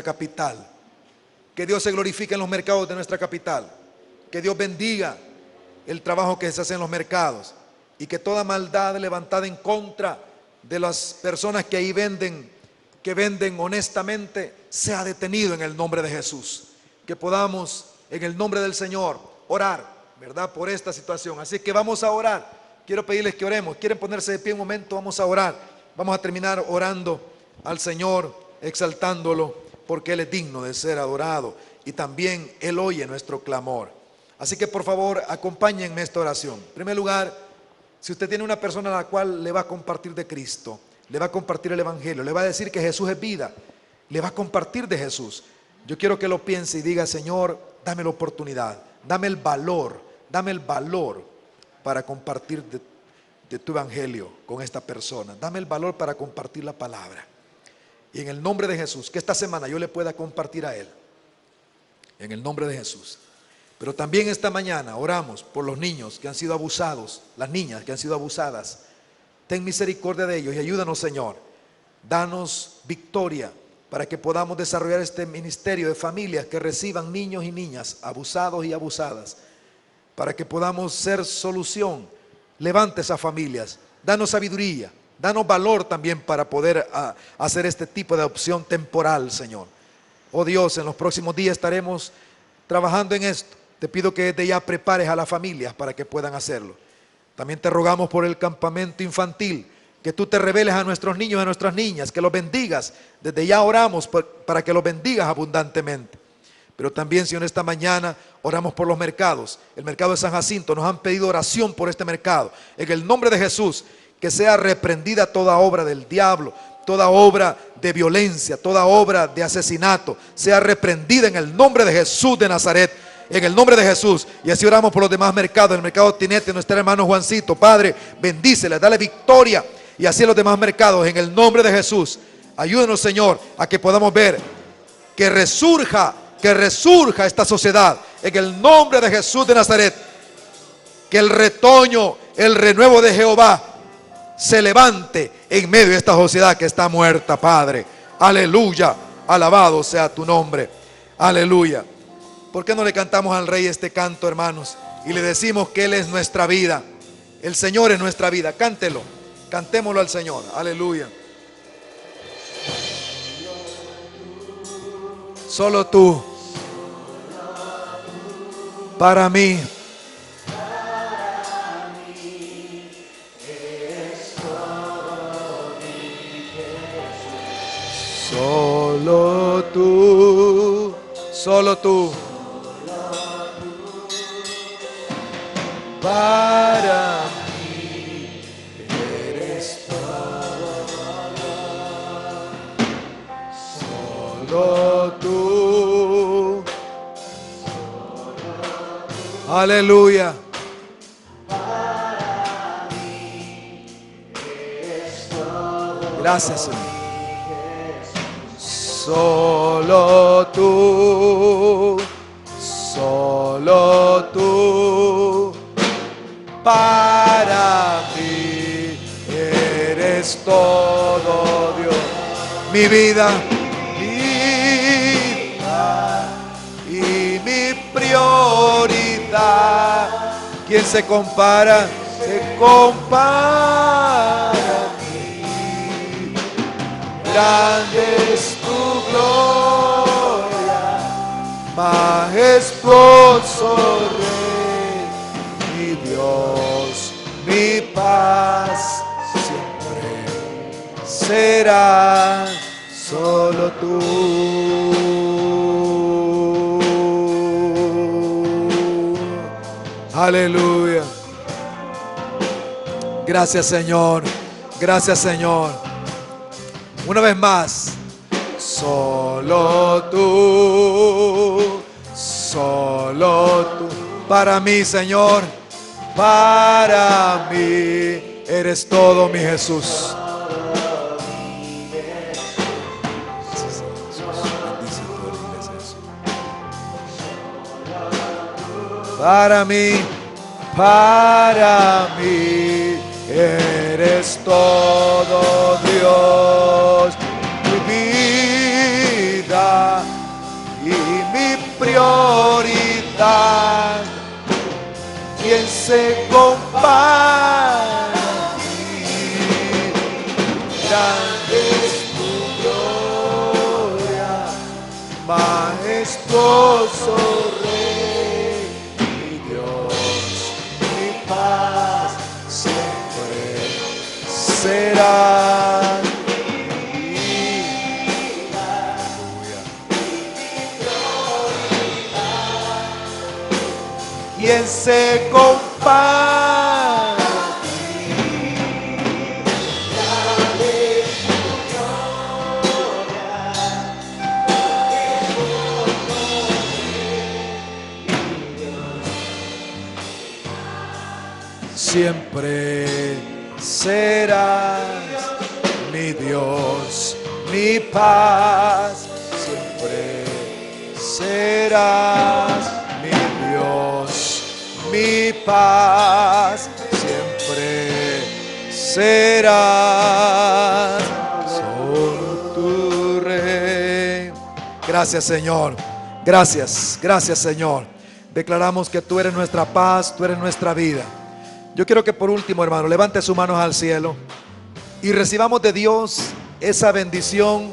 capital. Que Dios se glorifique en los mercados de nuestra capital. Que Dios bendiga el trabajo que se hace en los mercados, y que toda maldad levantada en contra de las personas que ahí venden que venden honestamente sea detenido en el nombre de Jesús. Que podamos en el nombre del Señor orar, ¿verdad?, por esta situación. Así que vamos a orar. Quiero pedirles que oremos. ¿Quieren ponerse de pie un momento? Vamos a orar. Vamos a terminar orando al Señor, exaltándolo, porque Él es digno de ser adorado y también Él oye nuestro clamor. Así que por favor acompáñenme a esta oración. En primer lugar, si usted tiene una persona a la cual le va a compartir de Cristo, le va a compartir el Evangelio, le va a decir que Jesús es vida, le va a compartir de Jesús, yo quiero que lo piense y diga: Señor, dame la oportunidad, dame el valor para compartir de tu Evangelio con esta persona. Dame el valor para compartir la palabra. Y en el nombre de Jesús, que esta semana yo le pueda compartir a él. En el nombre de Jesús. Pero también esta mañana oramos por los niños que han sido abusados, las niñas que han sido abusadas. Ten misericordia de ellos y ayúdanos, Señor. Danos victoria para que podamos desarrollar este ministerio de familias que reciban niños y niñas abusados y abusadas. Para que podamos ser solución. Levanta esas familias. Danos sabiduría. Danos valor también para poder hacer este tipo de adopción temporal, Señor. Oh Dios, en los próximos días estaremos trabajando en esto. Te pido que desde ya prepares a las familias para que puedan hacerlo. También te rogamos por el campamento infantil, que tú te reveles a nuestros niños y a nuestras niñas, que los bendigas. Desde ya oramos para que los bendigas abundantemente. Pero también, Señor, esta mañana oramos por los mercados. El mercado de San Jacinto, nos han pedido oración por este mercado. En el nombre de Jesús, que sea reprendida toda obra del diablo, toda obra de violencia, toda obra de asesinato, sea reprendida en el nombre de Jesús de Nazaret, en el nombre de Jesús. Y así oramos por los demás mercados, el mercado Tinete, nuestro hermano Juancito. Padre, bendíceles, dale victoria, y así los demás mercados, en el nombre de Jesús. Ayúdenos, Señor, a que podamos ver que resurja esta sociedad, en el nombre de Jesús de Nazaret. Que el retoño, el renuevo de Jehová se levante en medio de esta sociedad que está muerta, Padre. Aleluya, alabado sea tu nombre. Aleluya. ¿Por qué no le cantamos al Rey este canto, hermanos? Y le decimos que Él es nuestra vida. El Señor es nuestra vida. Cántelo, cantémoslo al Señor. Aleluya. Solo tú, para mí. Solo tú, solo tú, para mí eres todo. Solo tú, aleluya. Gracias, Señor. Solo tú, para mí eres todo, Dios. Mi vida y mi prioridad. ¿Quién se compara? Se compara a ti. Grande es tu gloria, majestuoso Rey, mi Dios, mi paz siempre será solo tú. Aleluya. Gracias, Señor. Gracias, Señor. Una vez más. Solo tú, para mí, Señor, para mí eres todo, mi Jesús. Para mí eres todo, Dios. Y mi prioridad, ¿quién se compara a ti? Grande es tu gloria. majestuoso Rey, mi Dios, mi paz, siempre será. Quien se compara. Siempre serás mi Dios, mi paz. Siempre serás mi Dios, mi paz. Siempre serás solo tu Rey. Gracias, Señor. Gracias, gracias, Señor. Declaramos que tú eres nuestra paz, tú eres nuestra vida. Yo quiero que por último, hermano, levante sus manos al cielo y recibamos de Dios esa bendición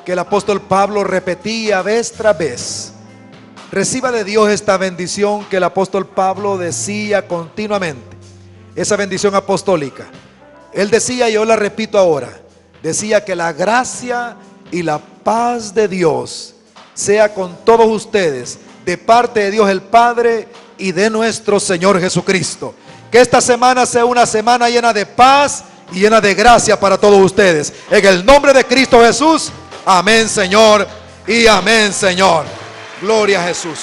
que el apóstol Pablo repetía vez tras vez. Reciba de Dios esta bendición que el apóstol Pablo decía continuamente, esa bendición apostólica. Él decía, y yo la repito ahora, decía que la gracia y la paz de Dios sea con todos ustedes, de parte de Dios el Padre y de nuestro Señor Jesucristo. Que esta semana sea una semana llena de paz y llena de gracia para todos ustedes. En el nombre de Cristo Jesús, amén, Señor, y amén, Señor. Gloria a Jesús.